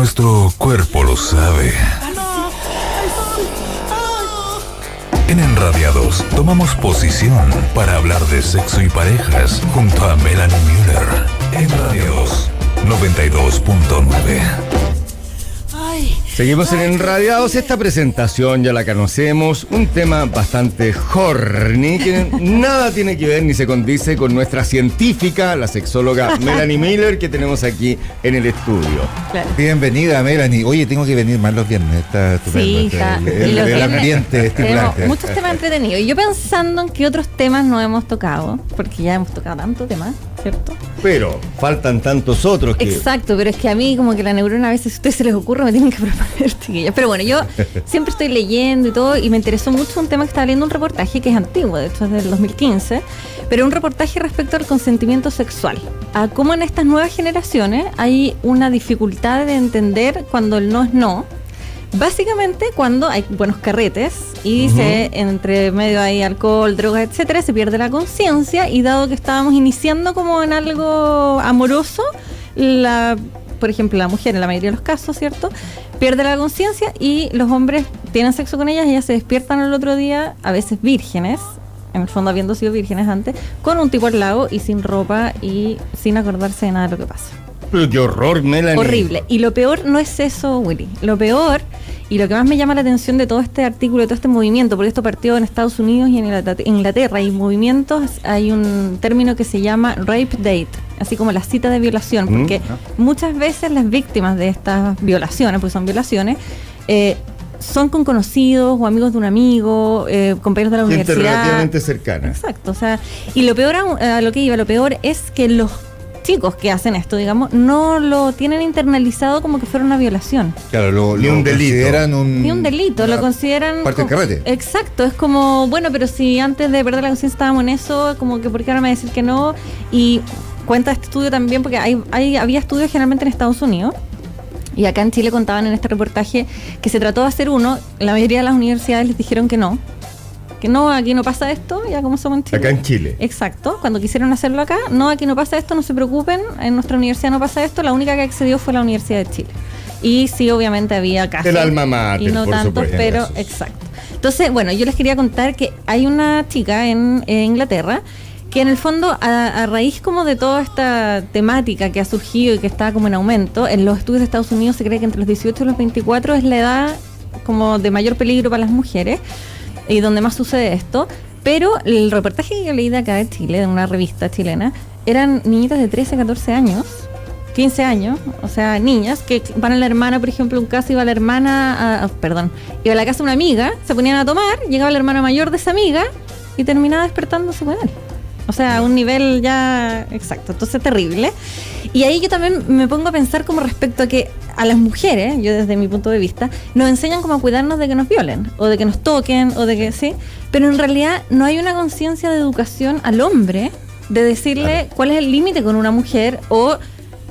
Nuestro cuerpo lo sabe. En Enradiados tomamos posición para hablar de sexo y parejas junto a Melanie Müller. Enradiados 92.9. Seguimos en Enradiados. Esta presentación ya la conocemos. Un tema bastante horny que nada tiene que ver ni se condice con nuestra científica, la sexóloga Melanie Müller, que tenemos aquí en el estudio. Claro. Bienvenida, Melanie. Oye, tengo que venir más los viernes. Está estupendo. Sí, está. El ambiente estimulante. Tenemos muchos temas entretenidos. Y yo pensando en qué otros temas no hemos tocado, porque ya hemos tocado tantos temas, ¿cierto? Pero faltan tantos otros que... Exacto, pero es que a mí como que la neurona a veces, si a ustedes se les ocurre, me tienen que proponer, chiquillas. Pero bueno, yo siempre estoy leyendo y todo, y me interesó mucho un tema que estaba leyendo, un reportaje que es antiguo, de hecho es del 2015, pero un reportaje respecto al consentimiento sexual. A cómo en estas nuevas generaciones hay una dificultad de entender cuando el no es no. Básicamente cuando hay buenos carretes y entre medio hay alcohol, drogas, etcétera, se pierde la conciencia, y dado que estábamos iniciando como en algo amoroso, por ejemplo la mujer en la mayoría de los casos, ¿cierto?, pierde la conciencia y los hombres tienen sexo con ellas y ellas se despiertan al otro día, a veces vírgenes, en el fondo habiendo sido vírgenes antes, con un tipo al lado y sin ropa y sin acordarse de nada de lo que pasa. Pero qué horror, Melanie. Horrible. Y lo peor no es eso, Willy. Lo peor, y lo que más me llama la atención de todo este artículo, de todo este movimiento, porque esto partió en Estados Unidos y en Inglaterra, hay movimientos, hay un término que se llama rape date, así como la cita de violación, porque muchas veces las víctimas de estas violaciones, porque son violaciones, son con conocidos o amigos de un amigo, compañeros de la gente universidad. Relativamente cercana. Exacto, o sea, y lo peor, a lo que iba, lo peor es que los chicos que hacen esto, digamos, no lo tienen internalizado como que fuera una violación. Claro, Ni un delito. consideran Ni un delito, lo consideran parte del carrete. Exacto, es como, bueno, pero si antes de perder la conciencia estábamos en eso, como que ¿por qué ahora me decir que no? Y cuenta este estudio también, porque había estudios generalmente en Estados Unidos, y acá en Chile contaban en este reportaje que se trató de hacer uno, la mayoría de las universidades les dijeron que no, aquí no pasa esto, ya como somos en Chile. Acá en Chile. Exacto, cuando quisieron hacerlo acá, no, aquí no pasa esto, no se preocupen, en nuestra universidad no pasa esto, la única que accedió fue la Universidad de Chile. Y sí, obviamente había casos. El alma mater, y no por tantos, supuesto. pero exacto. Entonces, bueno, yo les quería contar que hay una chica en Inglaterra que en el fondo, a raíz como de toda esta temática que ha surgido y que está como en aumento, en los estudios de Estados Unidos se cree que entre los 18 y los 24 es la edad como de mayor peligro para las mujeres, y donde más sucede esto, pero el reportaje que yo leí de acá de Chile, de una revista chilena, eran niñitas de 13, 14 años, 15 años, o sea, niñas que van a la hermana, por ejemplo, un caso iba la hermana, iba a la casa de una amiga, se ponían a tomar, llegaba la hermana mayor de esa amiga y terminaba despertándose con él. O sea, a un nivel ya exacto, entonces terrible. Y ahí yo también me pongo a pensar como respecto a que a las mujeres, yo desde mi punto de vista, nos enseñan como a cuidarnos de que nos violen, o de que nos toquen, o de que, sí, pero en realidad no hay una conciencia de educación al hombre, de decirle cuál es el límite con una mujer, o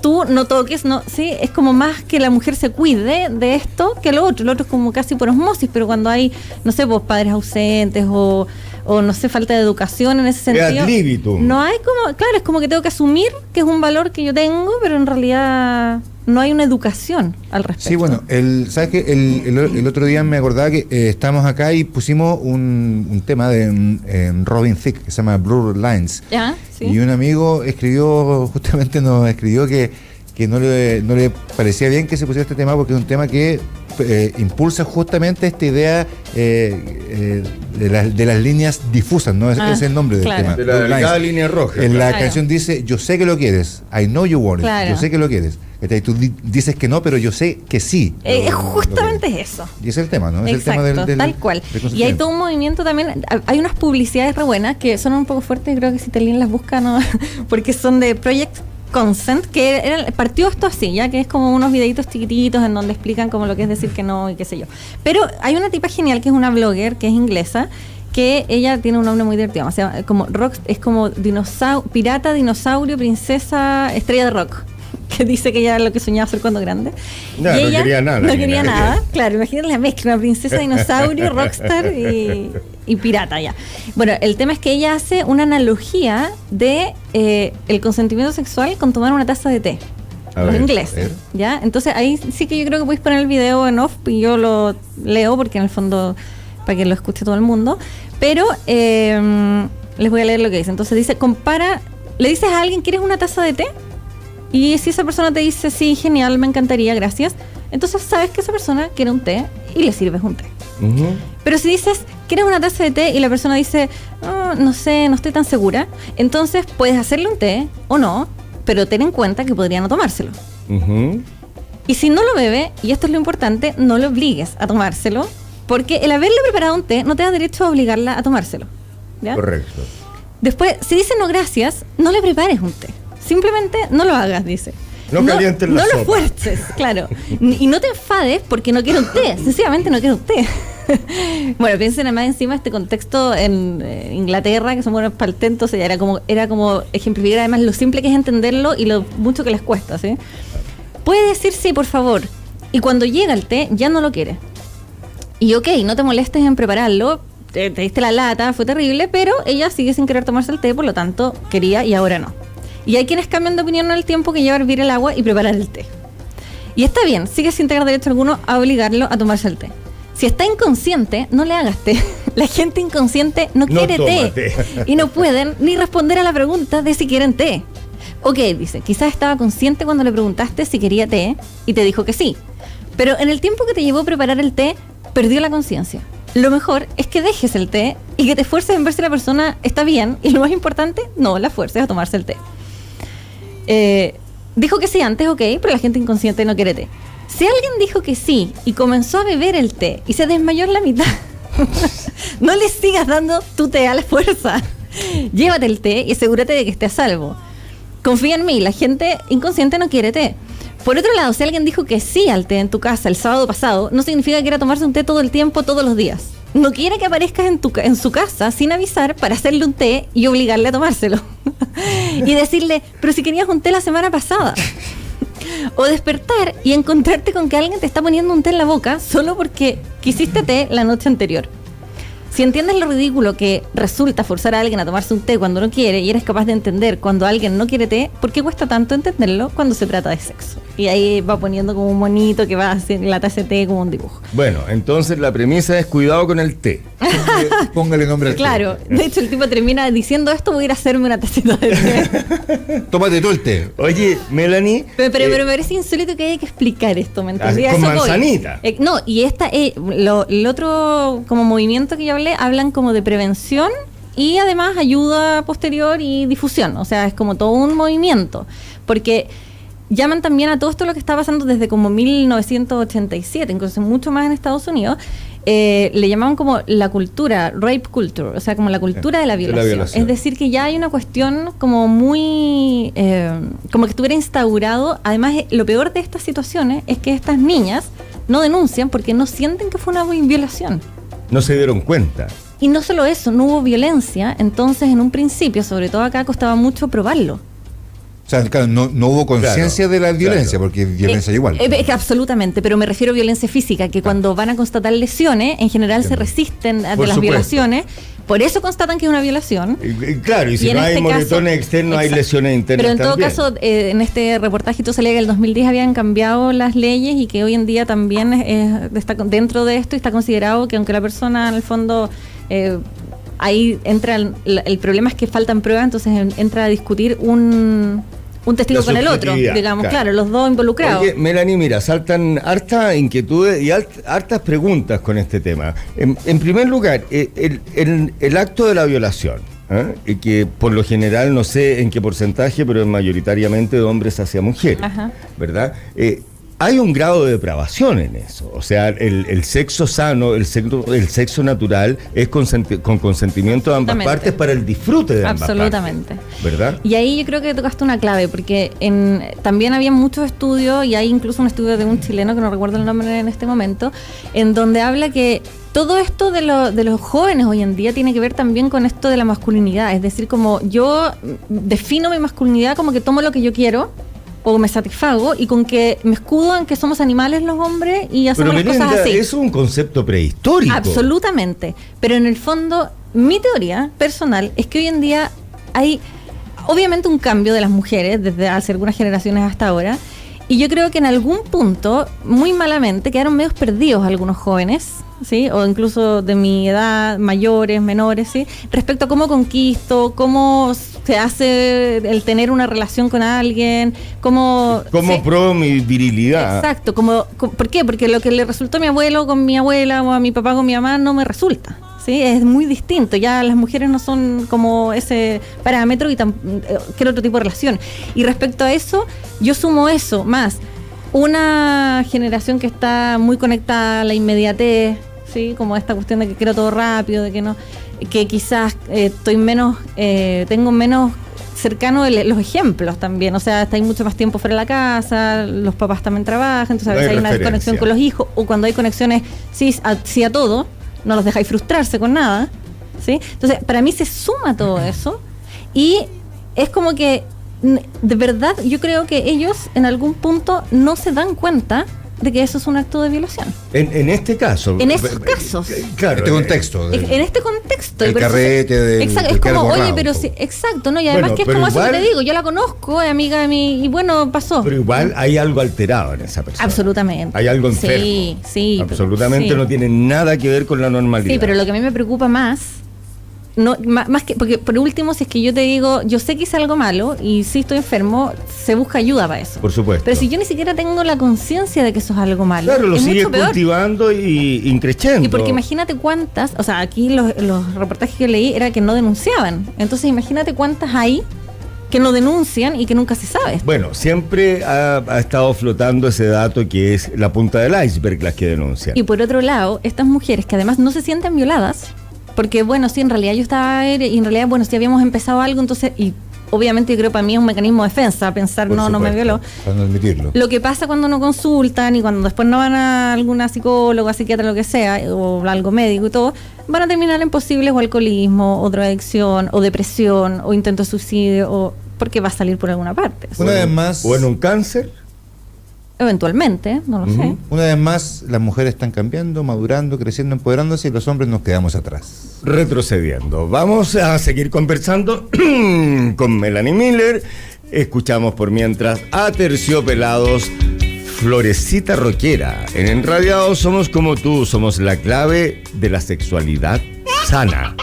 tú no toques, no, sí, es como más que la mujer se cuide de esto que lo otro es como casi por osmosis, pero cuando hay, no sé, pues padres ausentes o no sé, falta de educación en ese sentido. Ad libitum. No hay como, claro, es como que tengo que asumir que es un valor que yo tengo, pero en realidad no hay una educación al respecto. Sí, bueno, ¿sabes qué? El otro día me acordaba que estamos acá y pusimos un tema de Robin Thicke que se llama Blurred Lines. ¿Ya? Sí. Y un amigo nos escribió que no le parecía bien que se pusiera este tema porque es un tema que impulsa justamente esta idea de las líneas difusas, ¿no? Ese es el nombre del tema. De la delicada línea roja. En la Claro. canción dice, yo sé que lo quieres, I know you want it, Claro. yo sé que lo quieres. Tú dices que no, pero yo sé que sí. Justamente es eso. Y ese es el tema, ¿no? Es Exacto, el tema del tal cual. Y hay todo un movimiento también, hay unas publicidades re buenas que son un poco fuertes, y creo que si Telín las busca, no, porque son de Project Consent, que partió esto así, ya que es como unos videitos chiquititos en donde explican como lo que es decir que no y qué sé yo. Pero hay una tipa genial que es una blogger, que es inglesa, que ella tiene un nombre muy divertido, o sea, como rock, es como pirata, dinosaurio, princesa, estrella de rock. Que dice que ella era lo que soñaba hacer cuando grande. No, y ella no quería nada. No quería nada. Claro, imagínate la mezcla, una princesa dinosaurio, rockstar y pirata ya. Bueno, el tema es que ella hace una analogía de el consentimiento sexual con tomar una taza de té. A los ver, ingleses, ¿ya? Entonces ahí sí que yo creo que podéis poner el video en off y yo lo leo porque en el fondo para que lo escuche todo el mundo, pero les voy a leer lo que dice. Entonces dice, le dices a alguien, ¿quieres una taza de té? Y si esa persona te dice, sí, genial, me encantaría, gracias, entonces sabes que esa persona quiere un té y le sirves un té. Ujú. Pero si dices, ¿quieres una taza de té? Y la persona dice, no sé, no estoy tan segura, entonces puedes hacerle un té o no, pero ten en cuenta que podría no tomárselo. Ujú. Y si no lo bebe, y esto es lo importante, no le obligues a tomárselo, porque el haberle preparado un té no te da derecho a obligarla a tomárselo, ¿ya? Correcto. Después, si dice no gracias, no le prepares un té. Simplemente no lo hagas, dice. No calientes la No sopa. lo fuerces, claro. Y no te enfades porque no quiero un té. Sencillamente no quiero un té. Bueno, piensen además encima este contexto en Inglaterra, que son buenos para el té, entonces ya era como ejemplificar además lo simple que es entenderlo y lo mucho que les cuesta, ¿sí? Puede decir sí, por favor. Y cuando llega el té, ya no lo quiere. Y ok, no te molestes en prepararlo, te diste la lata, fue terrible, pero ella sigue sin querer tomarse el té, por lo tanto quería y ahora no. Y hay quienes cambian de opinión al tiempo que lleva a hervir el agua y preparar el té. Y está bien, sigue sin tener derecho alguno a obligarlo a tomarse el té. Si está inconsciente, no le hagas té. La gente inconsciente no quiere toma té. té. Y no pueden ni responder a la pregunta de si quieren té. Ok, dice, quizás estaba consciente cuando le preguntaste si quería té y te dijo que sí. Pero en el tiempo que te llevó a preparar el té, perdió la conciencia. Lo mejor es que dejes el té y que te esfuerces en ver si la persona está bien. Y lo más importante, no la fuerces a tomarse el té. Dijo que sí antes, ok, pero la gente inconsciente no quiere té. Si alguien dijo que sí y comenzó a beber el té y se desmayó en la mitad, no le sigas dando tu té a la fuerza. Llévate el té y asegúrate de que esté a salvo. Confía en mí, la gente inconsciente no quiere té. Por otro lado, si alguien dijo que sí al té en tu casa el sábado pasado, no significa que quiera tomarse un té todo el tiempo, todos los días. No quiere que aparezcas en su casa sin avisar para hacerle un té y obligarle a tomárselo. Y decirle, pero si querías un té la semana pasada. O despertar y encontrarte con que alguien te está poniendo un té en la boca solo porque quisiste té la noche anterior. Si entiendes lo ridículo que resulta forzar a alguien a tomarse un té cuando no quiere y eres capaz de entender cuando alguien no quiere té, ¿por qué cuesta tanto entenderlo cuando se trata de sexo? Y ahí va poniendo como un monito que va a hacer la taza de té como un dibujo. Bueno, entonces la premisa es cuidado con el té. Póngale nombre al té. Claro, de hecho el tipo termina diciendo esto, voy a ir a hacerme una tacita de té. Tómate tú el té. Oye, Melanie. Pero me parece insólito que haya que explicar esto, ¿me entendías? con Eso voy. manzanita. No, y el otro como movimiento que yo hablé, hablan como de prevención y además ayuda posterior y difusión. O sea, es como todo un movimiento. Porque llaman también a todo esto lo que está pasando desde como 1987, incluso mucho más en Estados Unidos. Le llamaban como la cultura, rape culture, o sea, como la cultura de la violación. Es decir, que ya hay una cuestión como muy, como que estuviera instaurado. Además, lo peor de estas situaciones es que estas niñas no denuncian porque no sienten que fue una violación. No se dieron cuenta. Y no solo eso, no hubo violencia, entonces en un principio, sobre todo acá, costaba mucho probarlo. O sea, claro, no hubo conciencia de la violencia, porque violencia igual. Absolutamente, pero me refiero a violencia física, que cuando van a constatar lesiones, en general se resisten de las violaciones, por eso constatan que es una violación. Claro, y si no hay moretones externos, hay lesiones internas. Pero en todo también. caso, en este reportaje salía que en el 2010 habían cambiado las leyes y que hoy en día también está dentro de esto y está considerado que aunque la persona en el fondo... ahí entra el problema es que faltan pruebas, entonces entra a discutir un testigo con el otro, digamos, claro, los dos involucrados. Oye, Melanie, mira, saltan hartas inquietudes y hartas preguntas con este tema. En primer lugar, el acto de la violación, y que por lo general, no sé en qué porcentaje, pero es mayoritariamente de hombres hacia mujeres, ¿verdad? Hay un grado de depravación en eso. O sea, el sexo sano, el sexo natural es con consentimiento de ambas partes para el disfrute de ambas partes. ¿Verdad? Y ahí yo creo que tocaste una clave, porque también había muchos estudios, y hay incluso un estudio de un chileno, que no recuerdo el nombre en este momento, en donde habla que todo esto de los jóvenes hoy en día tiene que ver también con esto de la masculinidad. Es decir, como yo defino mi masculinidad como que tomo lo que yo quiero, o me satisfago, y con que me escudo en que somos animales los hombres y hacemos las cosas así. Eso es un concepto prehistórico. Absolutamente. Pero en el fondo, mi teoría personal es que hoy en día hay obviamente un cambio de las mujeres desde hace algunas generaciones hasta ahora, Y yo creo que en algún punto, muy malamente, quedaron medios perdidos algunos jóvenes, ¿sí? O incluso de mi edad, mayores, menores, ¿sí? Respecto a cómo conquisto, cómo se hace el tener una relación con alguien, cómo... Como ¿sí? pro mi virilidad. Exacto, ¿por qué? Porque lo que le resultó a mi abuelo con mi abuela o a mi papá con mi mamá no me resulta. ¿Sí? Es muy distinto, ya las mujeres no son como ese parámetro y que otro tipo de relación. Y respecto a eso, yo sumo eso, más una generación que está muy conectada a la inmediatez, ¿sí? Como esta cuestión de que quiero todo rápido, de que no, que quizás tengo menos cercano los ejemplos también, o sea, estáis mucho más tiempo fuera de la casa, los papás también trabajan, entonces a veces hay una desconexión con los hijos, o cuando hay conexiones sí a todo, no los dejáis frustrarse con nada, ¿sí? Entonces, para mí se suma todo eso y es como que, de verdad, yo creo que ellos en algún punto no se dan cuenta de que eso es un acto de violación. En este caso. En esos casos. Claro. Este contexto. En este contexto. El carrete del exacto, del es como, borrado, oye, pero sí, exacto, ¿no? Y además que es como igual, eso que te digo, yo la conozco, es amiga de mi, y bueno, pasó. Pero igual hay algo alterado en esa persona. Absolutamente. Hay algo enfermo. Sí. Absolutamente sí. No tiene nada que ver con la normalidad. Sí, pero lo que a mí me preocupa más más que, porque por último, si es que yo te digo, yo sé que hice algo malo y si estoy enfermo, se busca ayuda para eso. Por supuesto. Pero si yo ni siquiera tengo la conciencia de que eso es algo malo, claro, lo es sigues mucho peor. cultivando y increciendo. Y porque imagínate cuántas, o sea, aquí los reportajes que leí era que no denunciaban. Entonces imagínate cuántas hay que no denuncian y que nunca se sabe. Bueno, siempre ha estado flotando ese dato que es la punta del iceberg, las que denuncian. Y por otro lado, estas mujeres que además no se sienten violadas, porque bueno, sí, en realidad yo estaba, y en realidad, bueno, si habíamos empezado algo, entonces, y obviamente yo creo para mí es un mecanismo de defensa, pensar, Por no supuesto, me violó. Para no admitirlo. Lo que pasa cuando no consultan y cuando después no van a alguna psicóloga, psiquiatra, lo que sea, o algo médico y todo, van a terminar en posibles o alcoholismo, o drogadicción, o depresión, o intento de suicidio, o porque va a salir por alguna parte. Una vez más. O en un cáncer. Eventualmente, no lo sé. Una vez más, las mujeres están cambiando, madurando, creciendo, empoderándose y los hombres nos quedamos atrás. Retrocediendo. Vamos a seguir conversando con Melanie Miller. Escuchamos por mientras Aterciopelados, Florecita Rockera. En Enradiados somos como tú, somos la clave de la sexualidad sana.